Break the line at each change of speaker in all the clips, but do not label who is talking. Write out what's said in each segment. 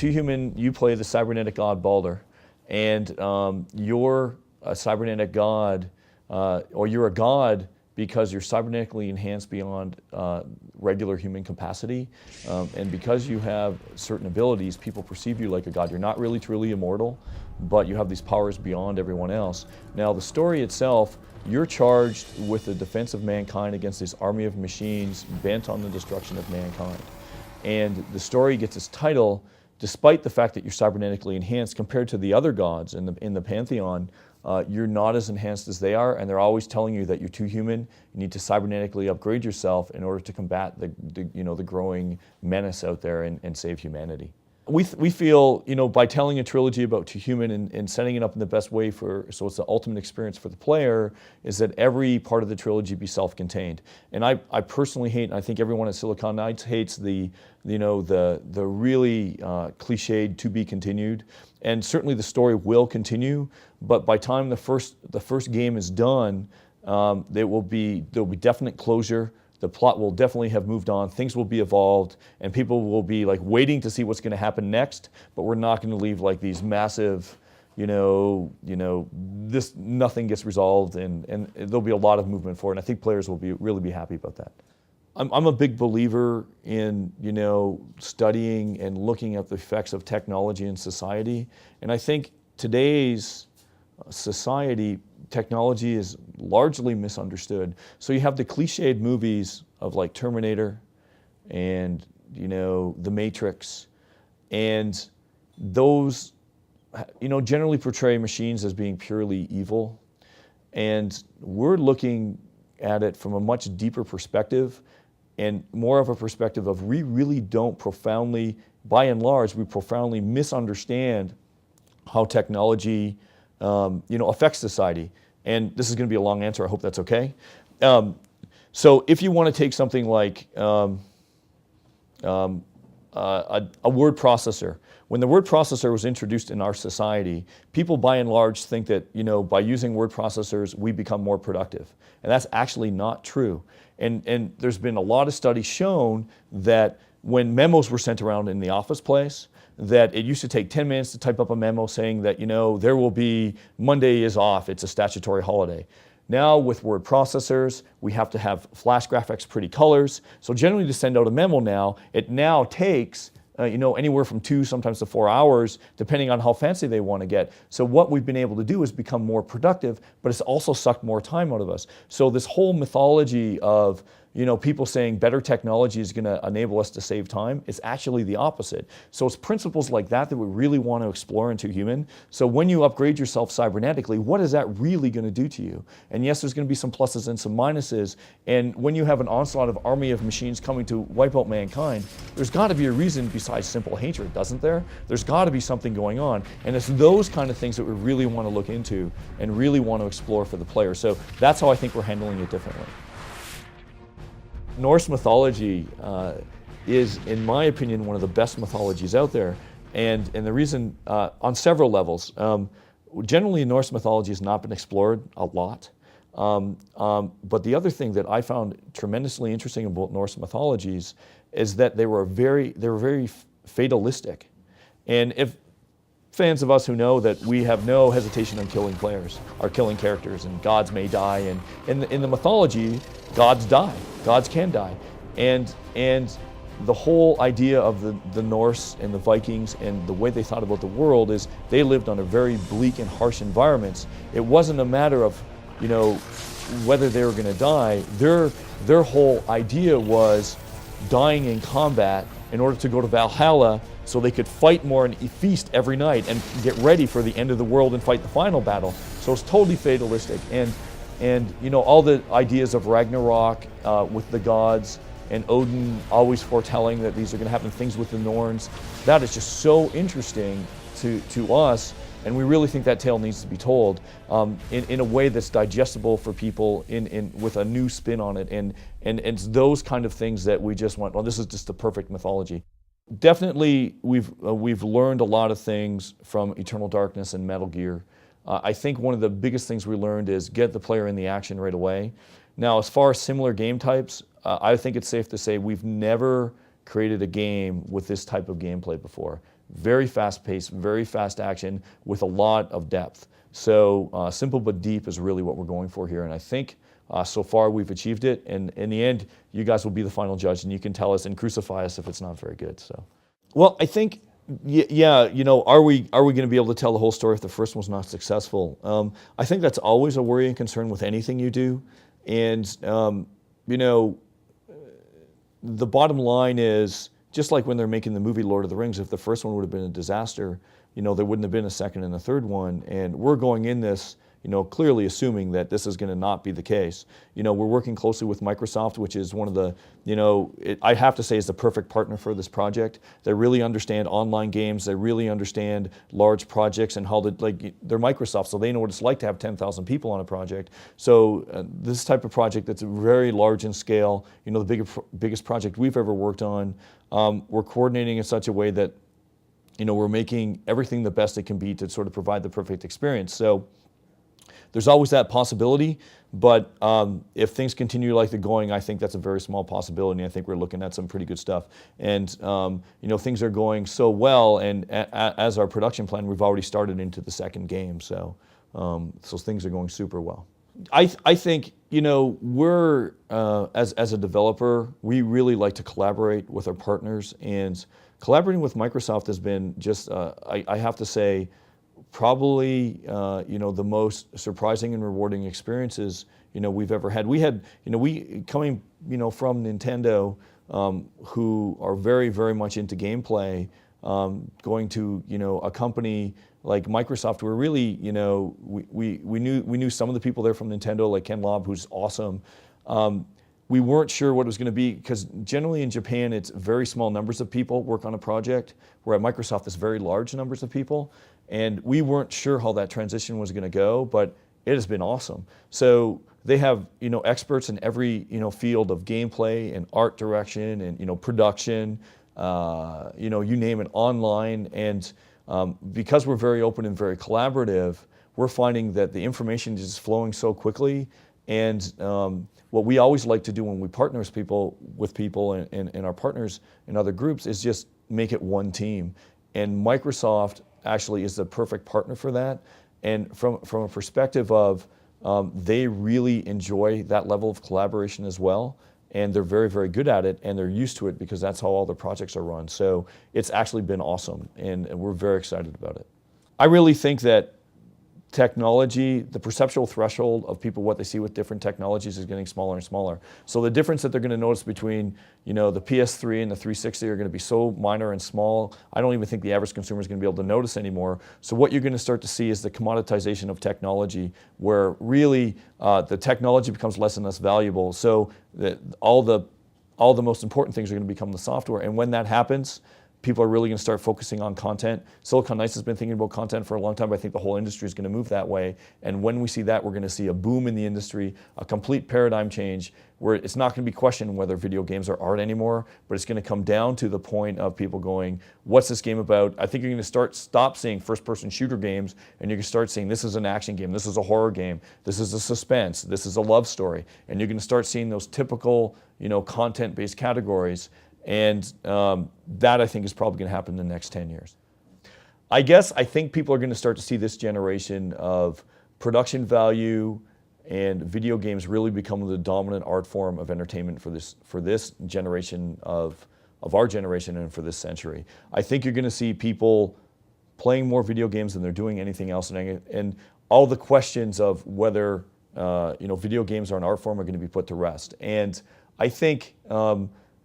Too Human, you play the cybernetic god Balder, and you're a cybernetic god, or you're a god because you're cybernetically enhanced beyond regular human capacity, and because you have certain abilities, people perceive you like a god. You're not really truly immortal, but you have these powers beyond everyone else. Now, the story itself, you're charged with the defense of mankind against this army of machines bent on the destruction of mankind. And the story gets its title despite the fact that you're cybernetically enhanced compared to the other gods in the pantheon. You're not as enhanced as they are, and they're always telling you that you're too human. You need to cybernetically upgrade yourself in order to combat the growing menace out there and save humanity. We feel, by telling a trilogy about Too Human and setting it up in the best way so it's the ultimate experience for the player, is that every part of the trilogy be self-contained. And I personally hate, and I think everyone at Silicon Knights hates the really cliched to be continued. And certainly the story will continue, but by the time the first game is done, there'll be definite closure. The plot will definitely have moved on, things will be evolved, and people will be waiting to see what's going to happen next, but we're not going to leave these massive, nothing gets resolved, and there'll be a lot of movement forward, and I think players will really be happy about that. I'm a big believer in, studying and looking at the effects of technology in society, and I think today's society, technology is largely misunderstood. So you have the cliched movies of Terminator and The Matrix, and those generally portray machines as being purely evil, and we're looking at it from a much deeper perspective and more of a perspective of we really don't profoundly, by and large, we profoundly misunderstand how technology affects society. And this is going to be a long answer, I hope that's okay. So if you want to take something like a word processor, when the word processor was introduced in our society, people by and large think that by using word processors we become more productive. And that's actually not true. And there's been a lot of studies shown that when memos were sent around in the office place, that it used to take 10 minutes to type up a memo saying that, there will be, Monday is off, it's a statutory holiday. Now with word processors, we have to have flash graphics, pretty colors. So generally to send out a memo now, it now takes anywhere from 2 sometimes to 4 hours, depending on how fancy they want to get. So what we've been able to do is become more productive, but it's also sucked more time out of us. So this whole mythology of people saying better technology is going to enable us to save time, it's actually the opposite. So it's principles like that we really want to explore in Too Human. So when you upgrade yourself cybernetically, what is that really going to do to you? And yes, there's going to be some pluses and some minuses. And when you have an onslaught of army of machines coming to wipe out mankind, there's got to be a reason besides simple hatred, doesn't there? There's got to be something going on. And it's those kind of things that we really want to look into and really want to explore for the player. So that's how I think we're handling it differently. Norse mythology is, in my opinion, one of the best mythologies out there, and the reason on several levels. Generally, Norse mythology has not been explored a lot, but the other thing that I found tremendously interesting about Norse mythologies is that they were very fatalistic, and if fans of us who know that we have no hesitation on killing players or killing characters, and gods may die, and in the mythology, gods die. Gods can die. And the whole idea of the Norse and the Vikings and the way they thought about the world is they lived under very bleak and harsh environments. It wasn't a matter of, whether they were going to die. Their whole idea was dying in combat in order to go to Valhalla so they could fight more and feast every night and get ready for the end of the world and fight the final battle. So it's totally fatalistic. And all the ideas of Ragnarok with the gods and Odin always foretelling that these are going to happen, things with the Norns, that is just so interesting to us, and we really think that tale needs to be told in a way that's digestible for people with a new spin on it, and it's those kind of things that we just want, well, this is just the perfect mythology. Definitely we've learned a lot of things from Eternal Darkness and Metal Gear. I think one of the biggest things we learned is get the player in the action right away. Now, as far as similar game types, I think it's safe to say we've never created a game with this type of gameplay before. very fast paced, very fast action with a lot of depth. So simple but deep is really what we're going for here, and I think so far we've achieved it, and in the end, you guys will be the final judge, and you can tell us and crucify us if it's not very good. So, well, I think, yeah, you know, are we going to be able to tell the whole story if the first one's not successful? I think that's always a worry and concern with anything you do, and you know, the bottom line is, just like when they're making the movie Lord of the Rings, if the first one would have been a disaster, you know, there wouldn't have been a second and a third one. And we're going in this, you know, clearly assuming that this is going to not be the case. You know, we're working closely with Microsoft, which is one of the, you know, I have to say is the perfect partner for this project. They really understand online games. They really understand large projects and how to, like, they're Microsoft, so they know what it's like to have 10,000 people on a project. So this type of project that's very large in scale, you know, the biggest project we've ever worked on, we're coordinating in such a way that, you know, we're making everything the best it can be to sort of provide the perfect experience. So there's always that possibility, but if things continue like they're going, I think that's a very small possibility. I think we're looking at some pretty good stuff. And you know, things are going so well, and as our production plan, we've already started into the second game. So so things are going super well. I think, you know, we're, as a developer, we really like to collaborate with our partners, and collaborating with Microsoft has been just, I have to say, probably you know, the most surprising and rewarding experiences, you know, we've ever had. We had, you know, we coming, you know, from Nintendo, who are very, very much into gameplay, going to, you know, a company like Microsoft, where really, you know, we knew some of the people there from Nintendo, like Ken Lobb, who's awesome. We weren't sure what it was going to be, because generally in Japan, it's very small numbers of people work on a project, where at Microsoft, it's very large numbers of people. And we weren't sure how that transition was going to go, but it has been awesome. So they have, you know, experts in every, you know, field of gameplay and art direction and, you know, production, you know, you name it, online. And because we're very open and very collaborative, we're finding that the information is just flowing so quickly. And what we always like to do when we partner with people and our partners in other groups is just make it one team. And Microsoft actually is the perfect partner for that. And from a perspective of, they really enjoy that level of collaboration as well. And they're very, very good at it, and they're used to it because that's how all their projects are run. So it's actually been awesome, and we're very excited about it. I really think that technology, the perceptual threshold of people, what they see with different technologies, is getting smaller and smaller. So the difference that they're going to notice between, you know, the PS3 and the 360 are going to be so minor and small, I don't even think the average consumer is going to be able to notice anymore. So what you're going to start to see is the commoditization of technology, where really the technology becomes less and less valuable. So that all the most important things are going to become the software. And when that happens, people are really going to start focusing on content. Silicon Knights has been thinking about content for a long time, but I think the whole industry is going to move that way. And when we see that, we're going to see a boom in the industry, a complete paradigm change, where it's not going to be questioned whether video games are art anymore, but it's going to come down to the point of people going, what's this game about? I think you're going to stop seeing first-person shooter games, and you're going to start seeing this is an action game, this is a horror game, this is a suspense, this is a love story. And you're going to start seeing those typical, you know, content-based categories. And that, I think, is probably going to happen in the next 10 years. I think people are going to start to see this generation of production value and video games really become the dominant art form of entertainment for this generation of our generation and for this century. I think you're going to see people playing more video games than they're doing anything else, and all the questions of whether you know, video games are an art form are going to be put to rest. And I think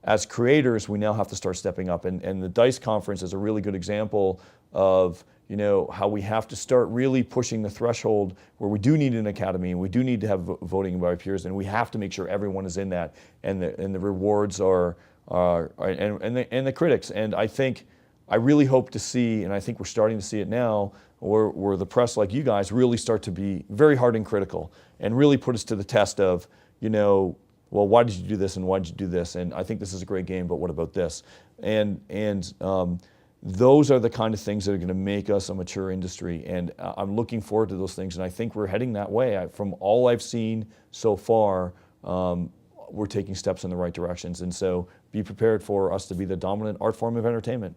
as creators, we now have to start stepping up, and the DICE conference is a really good example of, you know, how we have to start really pushing the threshold where we do need an academy, and we do need to have voting by peers, and we have to make sure everyone is in that, and the rewards are and the critics. And I really hope to see, and I think we're starting to see it now, where the press like you guys really start to be very hard and critical, and really put us to the test of, you know, well, why did you do this and why did you do this? And I think this is a great game, but what about this? And those are the kind of things that are going to make us a mature industry. And I'm looking forward to those things. And I think we're heading that way. From all I've seen so far, we're taking steps in the right directions. And so be prepared for us to be the dominant art form of entertainment.